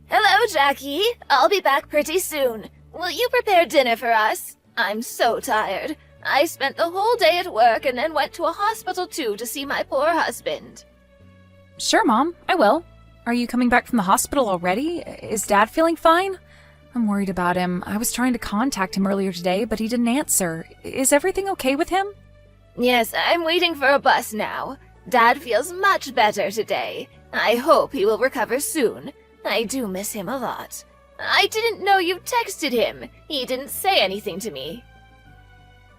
Hello, Jackie. I'll be back pretty soon. Will you prepare dinner for us? I'm so tired. I spent the whole day at work and then went to a hospital too to see my poor husband. Sure, Mom, I will. Are you coming back from the hospital already? Is Dad feeling fine? I'm worried about him. I was trying to contact him earlier today, but he didn't answer. Is everything okay with him? Yes, I'm waiting for a bus now. Dad feels much better today. I hope he will recover soon. I do miss him a lot. I didn't know you texted him. He didn't say anything to me.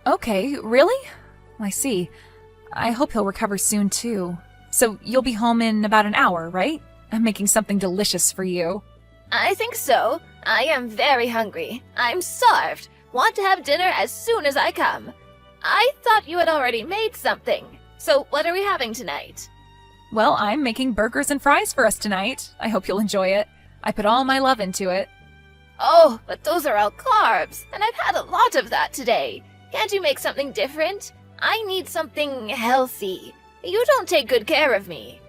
Okay, really? I see. I hope he'll recover soon, too. So you'll be home in about an hour, right? I'm making something delicious for you. I think so. I am very hungry. I'm starved. Want to have dinner as soon as I come. I thought you had already made something. So what are we having tonight? Well, I'm making burgers and fries for us tonight. I hope you'll enjoy it. I put all my love into it. Oh, but those are all carbs, and I've had a lot of that today. Can't you make something different? I need something healthy. You don't take good care of me.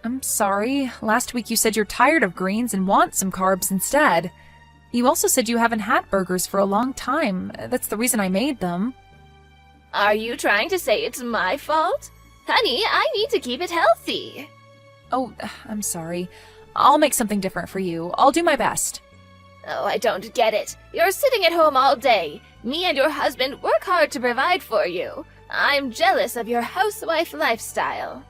I'm sorry. Last week you said you're tired of greens and want some carbs instead. You also said you haven't had burgers for a long time. That's the reason I made them. Are you trying to say it's my fault? Honey, I need to keep it healthy. Oh, I'm sorry. I'll make something different for you. I'll do my best. Oh, I don't get it. You're sitting at home all day. Me and your husband work hard to provide for you. I'm jealous of your housewife lifestyle.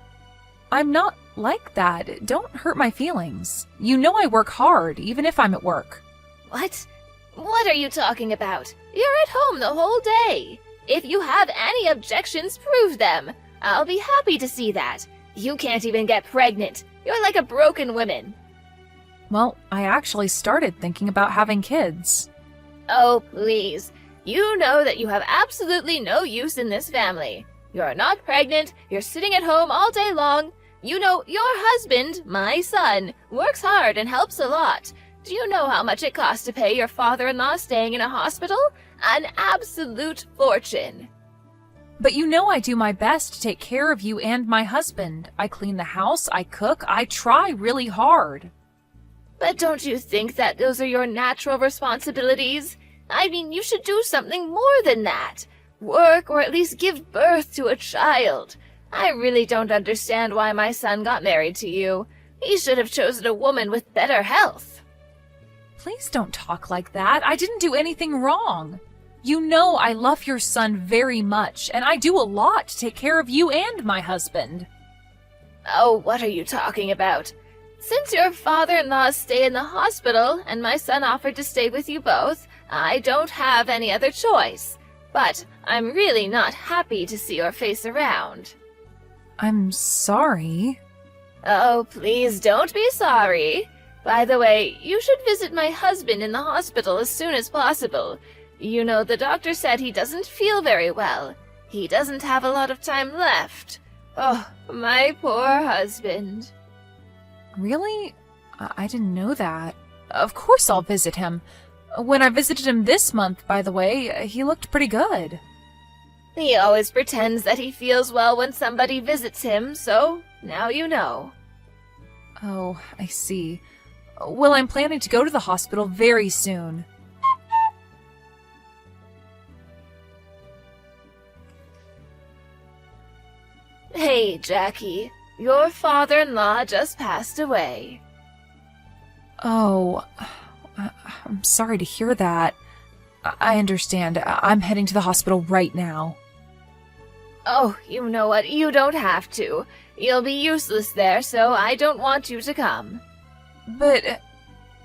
I'm not like that. Don't hurt my feelings. You know I work hard, even if I'm at work. What? What are you talking about? You're at home the whole day. If you have any objections, prove them. I'll be happy to see that. You can't even get pregnant. You're like a broken woman. Well, I actually started thinking about having kids. Oh, please. You know that you have absolutely no use in this family. You're not pregnant, you're sitting at home all day long. You know, your husband, my son, works hard and helps a lot. Do you know how much it costs to pay your father-in-law staying in a hospital? An absolute fortune. But you know I do my best to take care of you and my husband. I clean the house, I cook, I try really hard. But don't you think that those are your natural responsibilities? I mean, you should do something more than that. Work or at least give birth to a child. I really don't understand why my son got married to you. He should have chosen a woman with better health. Please don't talk like that. I didn't do anything wrong. You know I love your son very much, and I do a lot to take care of you and my husband. Oh, what are you talking about? Since your father-in-laws stay in the hospital and my son offered to stay with you both, I don't have any other choice. But I'm really not happy to see your face around. I'm sorry. Oh, please don't be sorry. By the way, you should visit my husband in the hospital as soon as possible. You know, the doctor said he doesn't feel very well. He doesn't have a lot of time left. Oh, my poor husband. Really? I didn't know that. Of course I'll visit him. When I visited him this month, by the way, he looked pretty good. He always pretends that he feels well when somebody visits him, so now you know. Oh, I see. Well, I'm planning to go to the hospital very soon. Hey, Jackie. Your father-in-law just passed away. Oh, I'm sorry to hear that. I understand. I'm heading to the hospital right now. Oh, you know what? You don't have to. You'll be useless there, so I don't want you to come. But...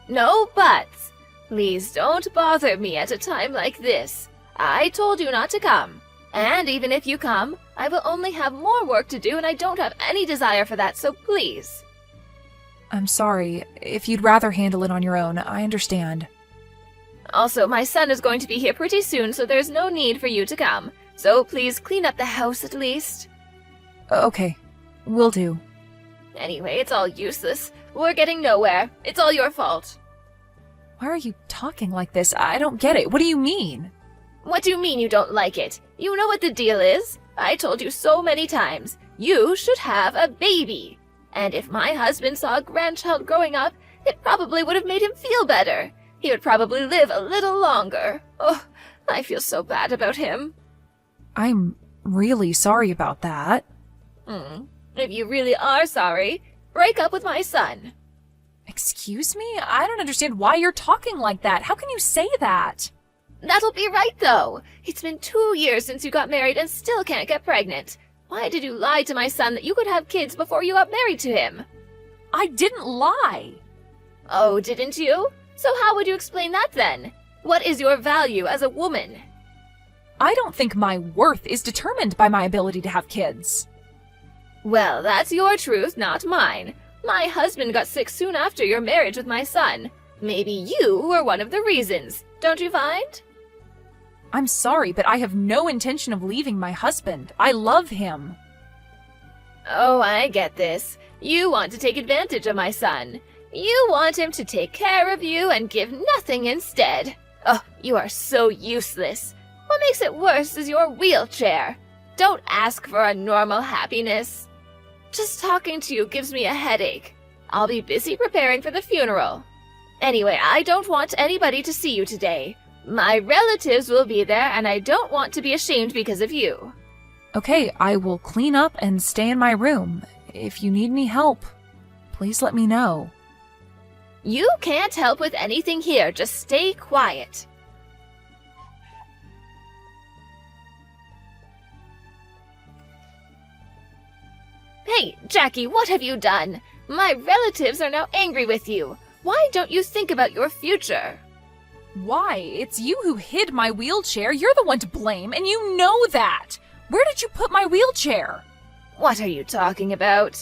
No buts. Please don't bother me at a time like this. I told you not to come. And even if you come, I will only have more work to do and I don't have any desire for that, so please. I'm sorry. If you'd rather handle it on your own, I understand. Also, my son is going to be here pretty soon, so there's no need for you to come. So please clean up the house at least. Okay, will do. Anyway, it's all useless. We're getting nowhere. It's all your fault. Why are you talking like this? I don't get it. What do you mean? What do you mean you don't like it? You know what the deal is? I told you so many times. You should have a baby. And if my husband saw a grandchild growing up, it probably would have made him feel better. He would probably live a little longer. Oh, I feel so bad about him. I'm really sorry about that. If you really are sorry, break up with my son. Excuse me? I don't understand why you're talking like that. How can you say that? That'll be right, though. It's been 2 years since you got married and still can't get pregnant. Why did you lie to my son that you could have kids before you got married to him? I didn't lie. Oh, didn't you? So how would you explain that then? What is your value as a woman? I don't think my worth is determined by my ability to have kids. Well, that's your truth, not mine. My husband got sick soon after your marriage with my son. Maybe you were one of the reasons, don't you find? I'm sorry, but I have no intention of leaving my husband. I love him. Oh, I get this. You want to take advantage of my son. You want him to take care of you and give nothing instead. Oh, you are so useless. What makes it worse is your wheelchair. Don't ask for a normal happiness. Just talking to you gives me a headache. I'll be busy preparing for the funeral. Anyway, I don't want anybody to see you today. My relatives will be there, and I don't want to be ashamed because of you. Okay, I will clean up and stay in my room. If you need any help, please let me know. You can't help with anything here. Just stay quiet. Hey, Jackie, what have you done? My relatives are now angry with you. Why don't you think about your future? Why? It's you who hid my wheelchair. You're the one to blame, and you know that. Where did you put my wheelchair? What are you talking about?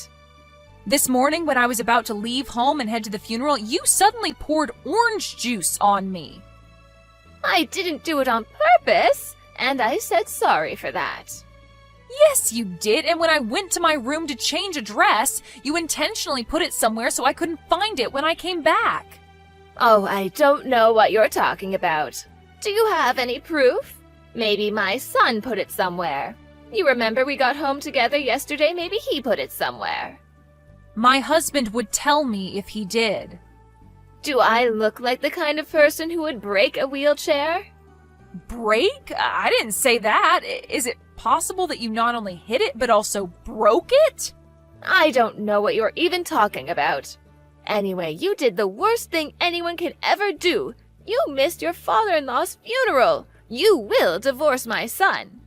This morning, when I was about to leave home and head to the funeral, you suddenly poured orange juice on me. I didn't do it on purpose, and I said sorry for that. Yes, you did, and when I went to my room to change a dress, you intentionally put it somewhere so I couldn't find it when I came back. Oh, I don't know what you're talking about. Do you have any proof? Maybe my son put it somewhere. You remember we got home together yesterday? Maybe he put it somewhere. My husband would tell me if he did. Do I look like the kind of person who would break a wheelchair? Break? I didn't say that. Is it possible that you not only hit it, but also broke it? I don't know what you're even talking about. Anyway, you did the worst thing anyone can ever do. You missed your father-in-law's funeral. You will divorce my son.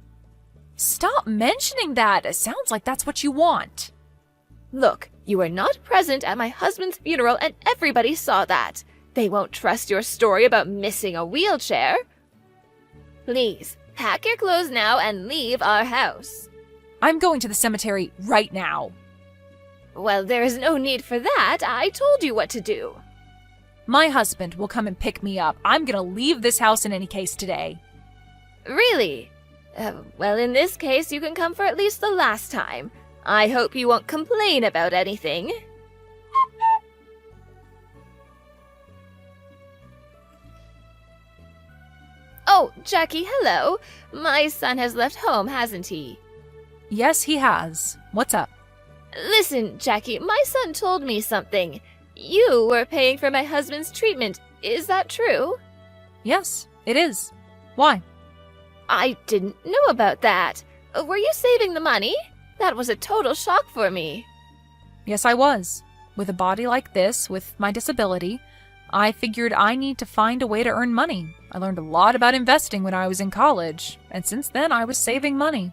Stop mentioning that. It sounds like that's what you want. Look, you were not present at my husband's funeral and everybody saw that. They won't trust your story about missing a wheelchair. Please, pack your clothes now and leave our house. I'm going to the cemetery right now. Well, there is no need for that. I told you what to do. My husband will come and pick me up. I'm gonna leave this house in any case today. Really? Well, in this case, you can come for at least the last time. I hope you won't complain about anything. Oh, Jackie, hello. My son has left home, hasn't he? Yes, he has. What's up? Listen, Jackie, my son told me something. You were paying for my husband's treatment. Is that true? Yes, it is. Why? I didn't know about that. Were you saving the money? That was a total shock for me. Yes, I was. With a body like this, with my disability, I figured I need to find a way to earn money. I learned a lot about investing when I was in college, and since then I was saving money.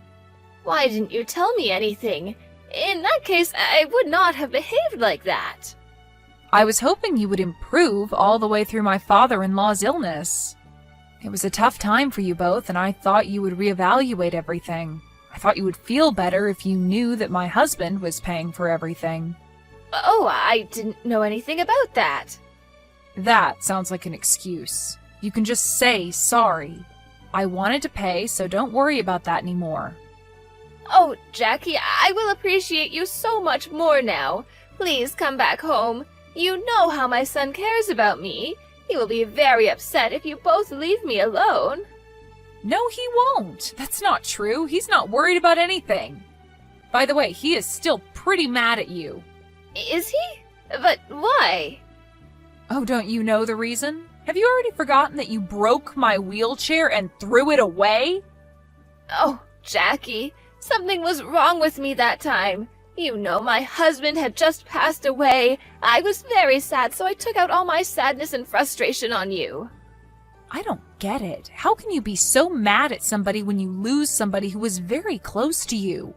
Why didn't you tell me anything? In that case, I would not have behaved like that. I was hoping you would improve all the way through my father-in-law's illness. It was a tough time for you both, and I thought you would reevaluate everything. I thought you would feel better if you knew that my husband was paying for everything. Oh, I didn't know anything about that. That sounds like an excuse. You can just say sorry. I wanted to pay, so don't worry about that anymore. Oh, Jackie, I will appreciate you so much more now. Please come back home. You know how my son cares about me. He will be very upset if you both leave me alone. No, he won't. That's not true. He's not worried about anything. By the way, he is still pretty mad at you. Is he? But why? Oh, don't you know the reason? Have you already forgotten that you broke my wheelchair and threw it away? Oh, Jackie, something was wrong with me that time. You know, my husband had just passed away. I was very sad, so I took out all my sadness and frustration on you. I don't get it. How can you be so mad at somebody when you lose somebody who was very close to you?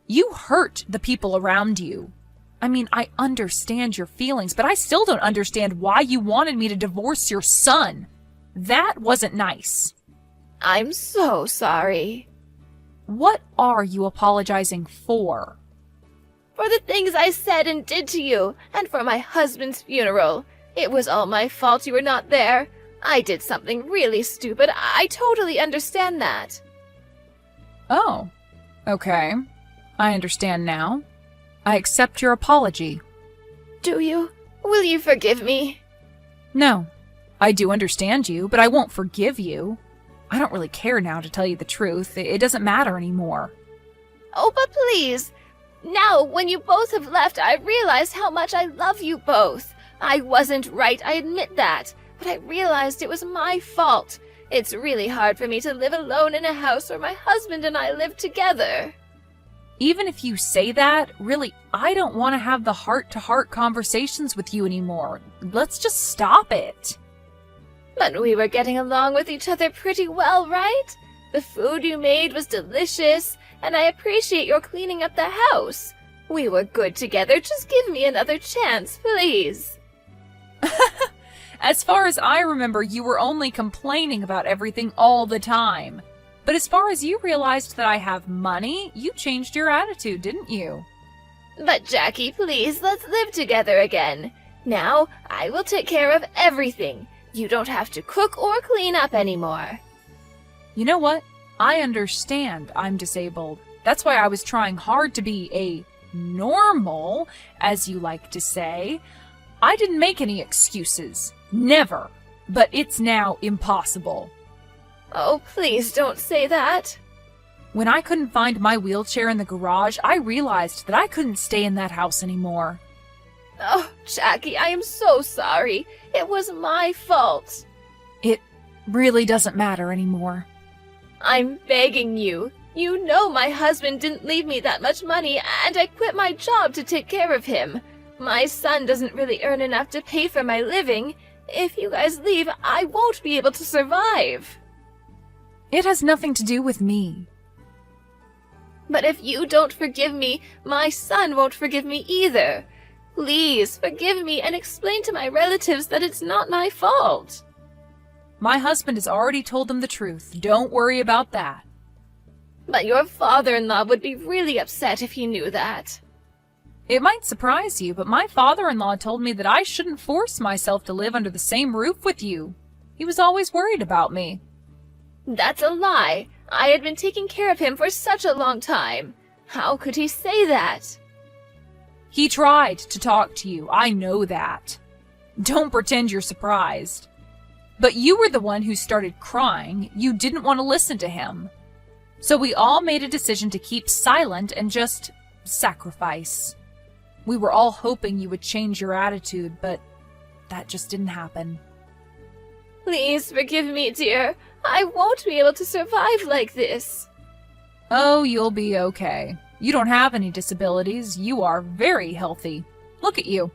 You hurt the people around you. I mean, I understand your feelings, but I still don't understand why you wanted me to divorce your son. That wasn't nice. I'm so sorry. What are you apologizing for? For the things I said and did to you, and for my husband's funeral. It was all my fault you were not there. I did something really stupid. I totally understand that. Oh, okay. I understand now. I accept your apology. Do you? Will you forgive me? No, I do understand you, but I won't forgive you. I don't really care now, to tell you the truth. It doesn't matter anymore. Oh, but please. Now, when you both have left, I realize how much I love you both. I wasn't right, I admit that. But I realized it was my fault. It's really hard for me to live alone in a house where my husband and I live together. Even if you say that, really, I don't want to have the heart-to-heart conversations with you anymore. Let's just stop it. But we were getting along with each other pretty well, right? The food you made was delicious, and I appreciate your cleaning up the house. We were good together. Just give me another chance, please. As far as I remember, you were only complaining about everything all the time. But as far as you realized that I have money, you changed your attitude, didn't you? But Jackie, please, let's live together again. Now, I will take care of everything. You don't have to cook or clean up anymore. You know what? I understand I'm disabled. That's why I was trying hard to be a normal, as you like to say. I didn't make any excuses. Never. But it's now impossible. Oh, please don't say that. When I couldn't find my wheelchair in the garage, I realized that I couldn't stay in that house anymore. Oh, Jackie, I am so sorry. It was my fault. It really doesn't matter anymore. I'm begging you. You know my husband didn't leave me that much money, and I quit my job to take care of him. My son doesn't really earn enough to pay for my living. If you guys leave, I won't be able to survive. It has nothing to do with me. But if you don't forgive me, my son won't forgive me either. Please forgive me and explain to my relatives that it's not my fault. My husband has already told them the truth. Don't worry about that. But your father-in-law would be really upset if he knew that. It might surprise you, but my father-in-law told me that I shouldn't force myself to live under the same roof with you. He was always worried about me. That's a lie. I had been taking care of him for such a long time. How could he say that? He tried to talk to you. I know that. Don't pretend you're surprised. But you were the one who started crying. You didn't want to listen to him. So we all made a decision to keep silent and just sacrifice. We were all hoping you would change your attitude, but that just didn't happen. Please forgive me, dear. I won't be able to survive like this. Oh, you'll be okay. You don't have any disabilities. You are very healthy. Look at you.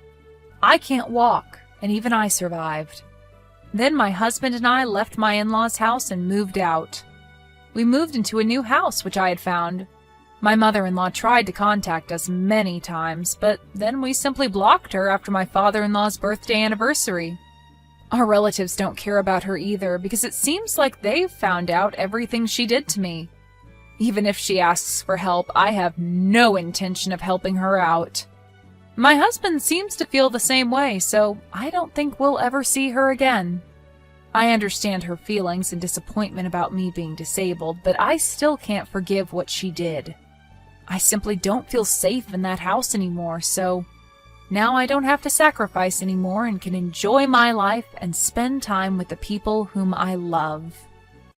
I can't walk, and even I survived. Then my husband and I left my in-laws' house and moved out. We moved into a new house which I had found. My mother-in-law tried to contact us many times, but then we simply blocked her after my father-in-law's birthday anniversary. Our relatives don't care about her either because it seems like they've found out everything she did to me. Even if she asks for help, I have no intention of helping her out. My husband seems to feel the same way, so I don't think we'll ever see her again. I understand her feelings and disappointment about me being disabled, but I still can't forgive what she did. I simply don't feel safe in that house anymore, so now I don't have to sacrifice anymore and can enjoy my life and spend time with the people whom I love.